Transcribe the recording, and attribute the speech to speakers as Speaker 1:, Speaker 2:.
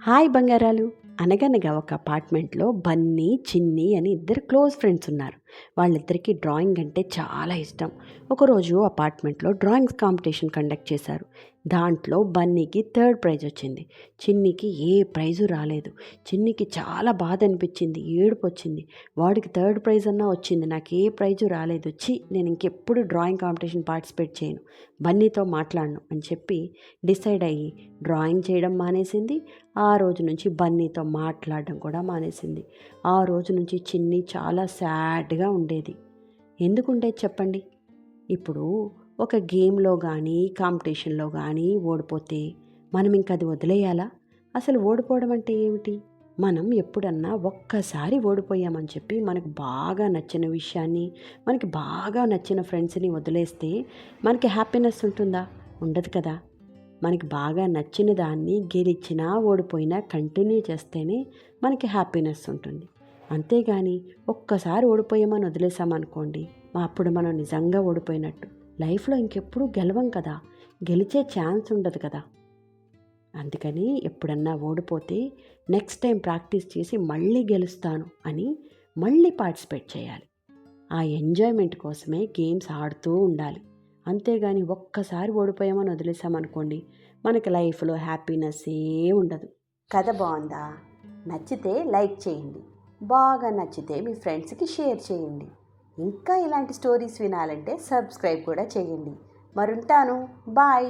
Speaker 1: Hi బంగారాలు. అనగనగా ఒక అపార్ట్మెంట్లో బన్నీ, చిన్ని అని ఇద్దరు క్లోజ్ ఫ్రెండ్స్ ఉన్నారు. వాళ్ళిద్దరికీ డ్రాయింగ్ అంటే చాలా ఇష్టం. ఒకరోజు అపార్ట్మెంట్లో డ్రాయింగ్స్ కాంపిటీషన్ కండక్ట్ చేశారు. దాంట్లో బన్నీకి థర్డ్ ప్రైజ్ వచ్చింది. చిన్నికి ఏ ప్రైజు రాలేదు. చిన్నికి చాలా బాధ అనిపించింది, ఏడుపు వచ్చింది. వాడికి థర్డ్ ప్రైజ్ అన్నా వచ్చింది, నాకు ఏ ప్రైజు రాలేదు. నేను ఇంకెప్పుడు డ్రాయింగ్ కాంపిటీషన్ పార్టిసిపేట్ చేయను, బన్నీతో మాట్లాడను అని చెప్పి డిసైడ్ అయ్యి డ్రాయింగ్ చేయడం మానేసింది. ఆ రోజు నుంచి బన్నీతో మాట్లాడడం కూడా మానేసింది. ఆ రోజు నుంచి చిన్ని చాలా సాడ్గా ఉండేది. ఎందుకుండేది చెప్పండి? ఇప్పుడు ఒక గేమ్లో కానీ కాంపిటీషన్లో కానీ ఓడిపోతే మనం ఇంక అది వదిలేయాలా? అసలు ఓడిపోవడం అంటే ఏమిటి? మనం ఎప్పుడన్నా ఒక్కసారి ఓడిపోయామని చెప్పి మనకు బాగా నచ్చిన విషయాన్ని, మనకి బాగా నచ్చిన ఫ్రెండ్స్ని వదిలేస్తే మనకి హ్యాపీనెస్ ఉంటుందా? ఉండదు కదా. మనకి బాగా నచ్చిన దాన్ని గెలిచినా ఓడిపోయినా కంటిన్యూ చేస్తేనే మనకి హ్యాపీనెస్ ఉంటుంది. అంతేగాని ఒక్కసారి ఓడిపోయామని వదిలేసామనుకోండి, అప్పుడు మనం నిజంగా ఓడిపోయినట్టు. లైఫ్లో ఇంకెప్పుడు గెలవం కదా, గెలిచే ఛాన్స్ ఉండదు కదా. అందుకని ఎప్పుడన్నా ఓడిపోతే నెక్స్ట్ టైం ప్రాక్టీస్ చేసి మళ్ళీ గెలుస్తాను అని మళ్ళీ పార్టిసిపేట్ చేయాలి. ఆ ఎంజాయ్మెంట్ కోసమే గేమ్స్ ఆడుతూ ఉండాలి. అంతేగాని ఒక్కసారి ఓడిపోయామని వదిలేసామనుకోండి, మనకి లైఫ్లో హ్యాపీనెస్ ఉండదు. కథ బాగుందా? నచ్చితే లైక్ చేయండి, బాగా నచ్చితే మీ ఫ్రెండ్స్కి షేర్ చేయండి. ఇంకా ఇలాంటి స్టోరీస్ వినాలంటే సబ్స్క్రైబ్ కూడా చేయండి. మరుంటాను. బాయ్.